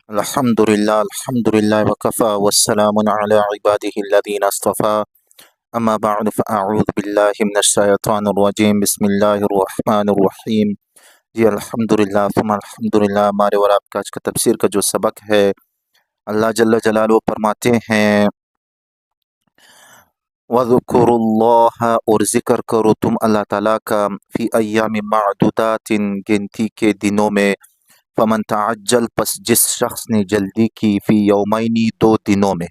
الحمد للہ وکفا والسلام علی عباده الذین اصطفى اما بعد فاعوذ باللہ من الشیطان الرجیم بسم اللہ الرحمن الرحیم۔ جی الحمدللہ ثم الحمدللہ، ہمارے اور آپ کا آج کا تفسیر کا جو سبق ہے، اللہ جل جلالہ فرماتے ہیں وَذُكُرُوا اللَّهَ، اور ذکر کرو تم اللہ تعالیٰ کا، فی ایام معدودات، گنتی کے دنوں میں، فمن تعجل، پس جس شخص نے جلدی کی، فی یومینی، 2 دنوں میں،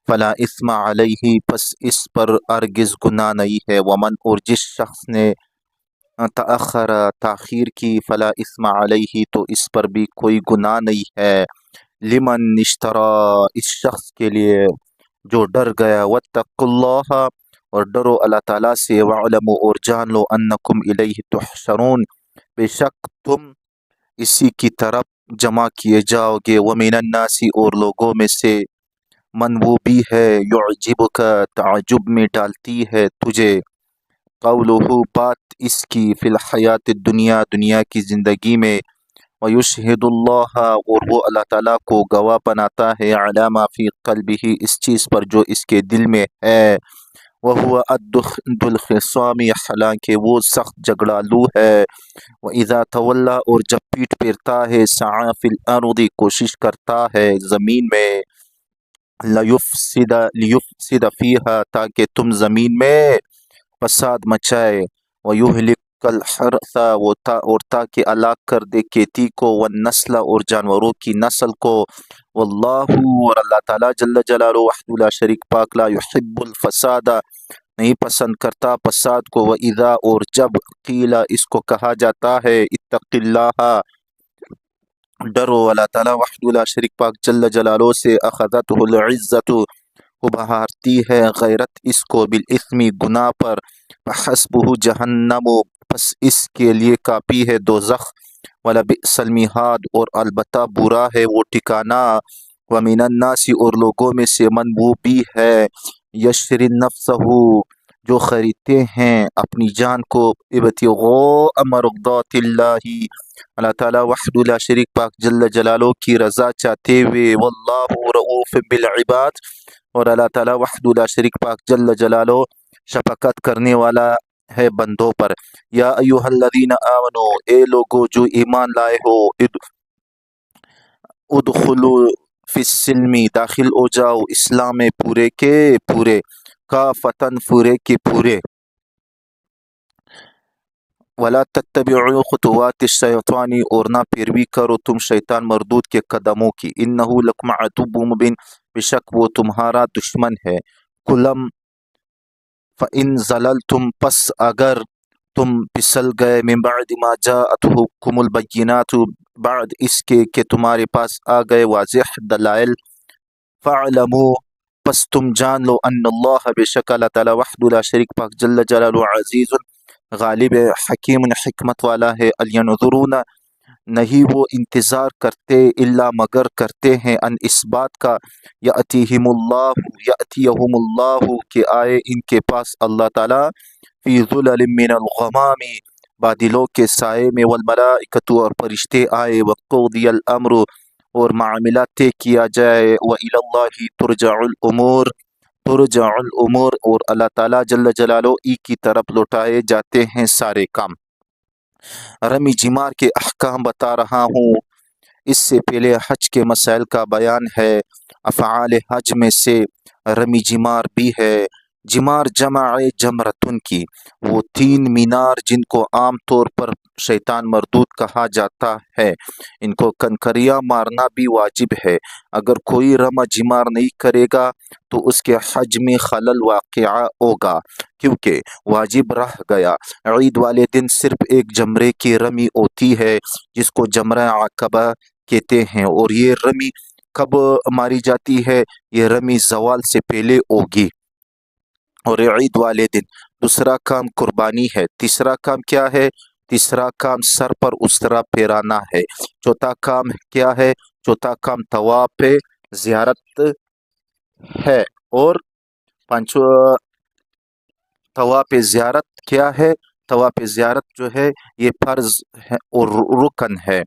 فلا اثم علیہ، پس اس پر ارگز گناہ نہیں ہے، ومن، اور جس شخص نے تأخر، تاخیر کی، فلا اثم علیہ، تو اس پر بھی کوئی گناہ نہیں ہے، لمن اشترا، اس شخص کے لیے جو ڈر گیا، واتقوا اللہ، اور ڈرو اللہ تعالیٰ سے، وعلموا، اور جان لو، انکم الیہ تحشرون، بے شک تم اسی کی طرف جمع کیے جاؤ گے، ومن الناس، اور لوگوں میں سے، من وہ بھی ہے، یعجبک، تعجب میں ڈالتی ہے تجھے، قولہ، بات اس کی، فی الحیات الدنیا، دنیا کی زندگی میں، ویشہد اللہ، اور وہ اللہ تعالیٰ کو گواہ بناتا ہے، علی ما فی قلبہ، اس چیز پر جو اس کے دل میں ہے، وہو ادد الخصام، حالانکہ وہ سخت جھگڑالو ہے، وَإِذَا تَوَلَّى، اور جب پیٹ پھیرتا ہے، سعی فی الارض، کوشش کرتا ہے زمین میں، لیفسد فیہا، تاکہ تم زمین میں فساد مچائے، وَيُهْلِكَ الْحَرْثَ، اور تاکہ ہلاک کر دے کھیتی کو، والنسل، اور جانوروں کی نسل کو، واللہ، اور اللہ تعالیٰ جل جلالہ وحدہ لا شریک پاک، لا يحب الفساد، نہیں پسند کرتا فساد کو، وَإِذَا، اور جب، قیل، اس کو کہا جاتا ہے، اتق اللہ، ڈرو اللہ تعالیٰ وحدہ لا شریک پاک جل جلالہ سے، اخذتہ العزت، ابھارتی ہے غیرت اس کو، بالاثم، گناہ پر، فحسبہ جہنم، پس اس کے لیے کافی ہے دوزخ، ولبئس المہاد، اور البتہ برا ہے وہ ٹھکانہ، ومن الناس، اور لوگوں میں سے، من وہ بھی ہے، یشری نفسہ، جو خریدتے ہیں اپنی جان کو، ابتغاء مرضات اللہ، اللہ تعالیٰ وحدہ لا شریک پاک جل جلالہ کی رضا چاہتے ہوئے، واللہ رؤوف بالعباد، اور اللہ تعالیٰ وحدہ لا شریک پاک جل جلالہ شفقت کرنے والا ہے بندوں پر، یا ایہا الذین آمنو، اے لوگو جو ایمان لائے ہو، ادخلوا فی السلم، داخل ہو جاؤ اسلام میں، پورے کے پورے، کافتن، پورے کے پورے، ولا تتبعوا خطوات الشیطان، اور نہ پیروی کرو تم شیطان مردود کے قدموں کی، انہ لکم عدو مبین، بے شک وہ تمہارا دشمن ہے، کلم، فَإِن زَلَلْتُمْ، پس اگر تم پھسل گئے، من بعد ما جاءتکم البینات، بعد اس کے کہ تمہارے پاس آ گئے واضح دلائل، فَاعْلَمُوا، پس تم جان لو، ان اللہ، بے شک اللہ تعالیٰ وحدہ لا شریک پاک جل جلالہ، عزیز، غالب ہے، حکیم، حکمت والا ہے، الینظرون، نہیں وہ انتظار کرتے، الا، مگر کرتے ہیں، ان اس بات کا، یأتیہم اللہ، کہ آئے ان کے پاس اللہ تعالیٰ، فی ظلل من الغمام، بادلوں کے سائے میں، والملائکۃ، اور فرشتے آئے، وقضی الامر، اور معاملہ طے کیا جائے، وإلی اللہ ترجع الامور، اور اللہ تعالیٰ جل جلالہ ہی کی طرف لوٹائے جاتے ہیں سارے کام۔ رمی جمار کے احکام بتا رہا ہوں، اس سے پہلے حج کے مسائل کا بیان ہے، افعال حج میں سے رمی جمار بھی ہے، جمار جمع جمرتن کی، وہ 3 مینار جن کو عام طور پر شیطان مردود کہا جاتا ہے، ان کو کنکریاں مارنا بھی واجب ہے، اگر کوئی رمہ جمار نہیں کرے گا تو اس کے حج میں خلل واقع ہوگا، کیونکہ واجب رہ گیا۔ عید والے دن صرف ایک جمرے کی رمی ہوتی ہے، جس کو جمرہ عقبہ کہتے ہیں، اور یہ رمی کب ماری جاتی ہے؟ یہ رمی زوال سے پہلے ہوگی، اور عید والے دن۔ دوسرا کام قربانی ہے۔ تیسرا کام کیا ہے؟ تیسرا کام سر پر اسرا پھیرانا ہے۔ چوتھا کام کیا ہے؟ چوتھا کام طواف زیارت ہے، اور پانچواں طواف زیارت کیا ہے؟ طواف زیارت جو ہے یہ فرض ہے اور رکن ہے،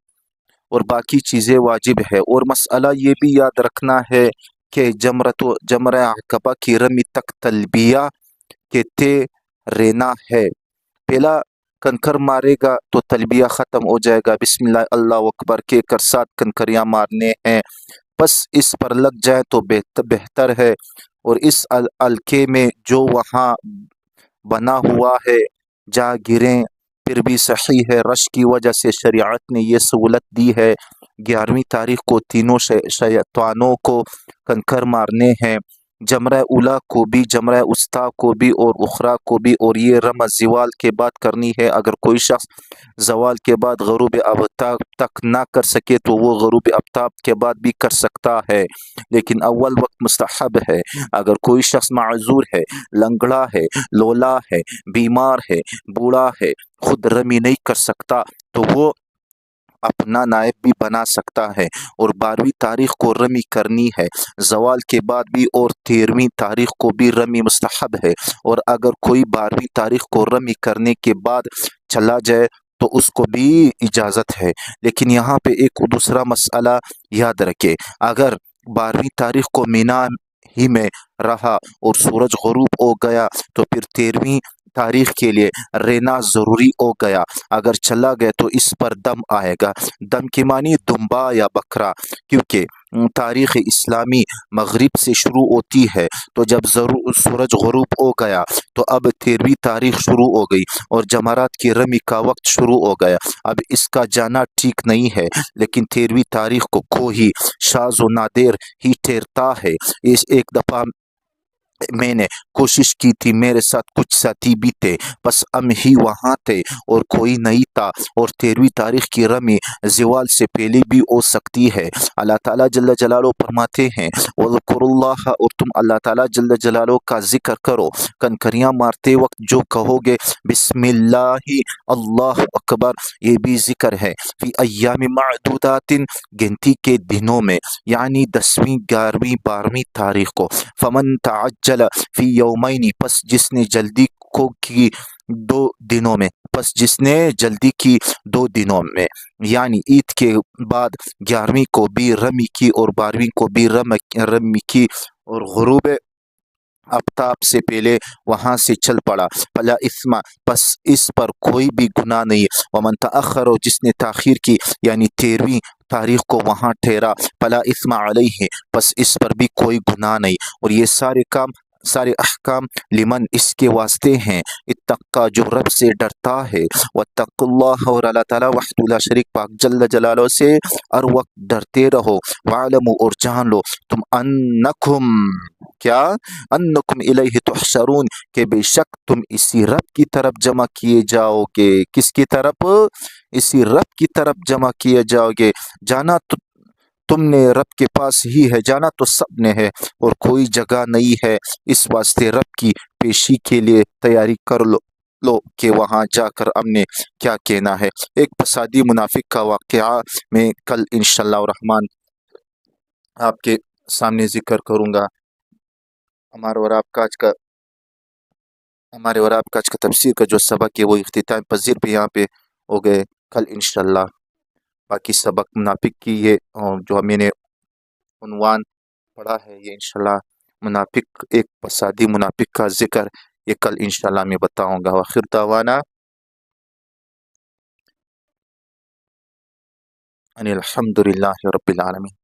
اور باقی چیزیں واجب ہے۔ اور مسئلہ یہ بھی یاد رکھنا ہے کہ جمرہ عقبہ کی رمی تک تلبیہ کہتے رہنا ہے۔ پہلا کنکر مارے گا تو تلبیہ ختم ہو جائے گا، بسم اللہ اللہ اکبر کہہ کر 7 کنکریاں مارنے ہیں۔ بس اس پر لگ جائے تو بہتر ہے۔ اور اس حلقے میں جو وہاں بنا ہوا ہے جا گریں پھر بھی صحیح ہے، رش کی وجہ سے شریعت نے یہ سہولت دی ہے۔ 11ویں تاریخ کو تینوں شیطانوں کو کنکر مارنے ہیں، جمرہ اولا کو بھی، جمرہ وسطیٰ کو بھی اور اخرى کو بھی، اور یہ رمز زوال کے بعد کرنی ہے۔ اگر کوئی شخص زوال کے بعد غروب آفتاب تک نہ کر سکے تو وہ غروب آفتاب کے بعد بھی کر سکتا ہے، لیکن اول وقت مستحب ہے۔ اگر کوئی شخص معذور ہے، لنگڑا ہے، لولا ہے، بیمار ہے، بوڑھا ہے، خود رمی نہیں کر سکتا تو وہ اپنا نائب بھی بنا سکتا ہے۔ اور 12ویں تاریخ کو رمی کرنی ہے، زوال کے بعد بھی، اور 13ویں تاریخ کو بھی رمی مستحب ہے۔ اور اگر کوئی 12ویں تاریخ کو رمی کرنے کے بعد چلا جائے تو اس کو بھی اجازت ہے۔ لیکن یہاں پہ ایک دوسرا مسئلہ یاد رکھے، اگر 12ویں تاریخ کو مینا ہی میں رہا اور سورج غروب ہو گیا تو پھر 13ویں تاریخ کے لیے رہنا ضروری ہو گیا۔ اگر چلا گیا تو اس پر دم آئے گا۔ دم کی معنی دمبا یا بکرا، کیونکہ تاریخ اسلامی مغرب سے شروع ہوتی ہے، تو جب سورج غروب ہو گیا تو اب 13ویں تاریخ شروع ہو گئی اور جمرات کی رمی کا وقت شروع ہو گیا۔ اب اس کا جانا ٹھیک نہیں ہے، لیکن 13ویں تاریخ کو کوئی شاذ و نادر ہی ٹھہرتا ہے۔ اس ایک دفعہ میں نے کوشش کی تھی، میرے ساتھ کچھ ساتھی بھی تھے، بس ہم ہی وہاں تھے اور کوئی نہیں تھا، اور 13ویں تاریخ کی رمی زوال سے پہلے بھی ہو سکتی ہے۔ اللہ تعالیٰ جل جلالہ فرماتے ہیں وَاذْكُرُوا اللَّهَ، اور تم اللہ تعالیٰ جل جلالہ کا ذکر کرو۔ کنکریاں مارتے وقت جو کہو گے بسم اللہ اللہ اکبر، یہ بھی ذکر ہے۔ فی ایام معدودات، گنتی کے دنوں میں، یعنی 10ویں 11ویں 12ویں تاریخ کو۔ فمن تعجل فی یومین، پس جس نے جلدی کو کی 2 دنوں میں، پس جس نے جلدی کی 2 دنوں میں، یعنی عید کے بعد 11ویں کو بھی رمی کی اور 12ویں کو بھی رمی کی، اور غروب آفتاب سے پہلے وہاں سے چل پڑا، فلا اثم، پس اس پر کوئی بھی گناہ نہیں۔ ومن تأخر، جس نے تاخیر کی یعنی 13ویں تاریخ کو وہاں ٹھہرا، فلا اثم علیہ، پس اس پر بھی کوئی گناہ نہیں۔ اور یہ سارے احکام لمن، اس کے واسطے ہیں، اتقا، جو رب سے ڈرتا ہے، واتقوا اللہ، اور اللہ تعالیٰ وحدہ لا شریک پاک جل جلالہ سے ہر وقت ڈرتے رہو، وعلموا، اور جان لو، تم انکم، کیا، انکم الیہ تحشرون، کہ بے شک تم اسی رب کی طرف جمع کیے جاؤ گے۔ کس کی طرف؟ اسی رب کی طرف جمع کیے جاؤ گے۔ جانا تو تم نے رب کے پاس ہی ہے، جانا تو سب نے ہے، اور کوئی جگہ نہیں ہے، اس واسطے رب کی پیشی کے لیے تیاری کر لو کہ وہاں جا کر ہم نے کیا کہنا ہے۔ ایک فسادی منافق کا واقعہ میں کل انشاءاللہ الرحمن آپ کے سامنے ذکر کروں گا۔ ہمارے اور آپ کا آج کا تفسیر کا جو سبق ہے وہ اختتام پذیر بھی یہاں پہ ہو گئے۔ کل انشاءاللہ باقی سبق منافق کی یہ جو میں نے عنوان پڑھا ہے، یہ انشاءاللہ منافق، ایک فسادی منافق کا ذکر، یہ کل انشاءاللہ میں بتاؤں گا۔ وآخر دعوانا ان الحمد للہ رب العالمین۔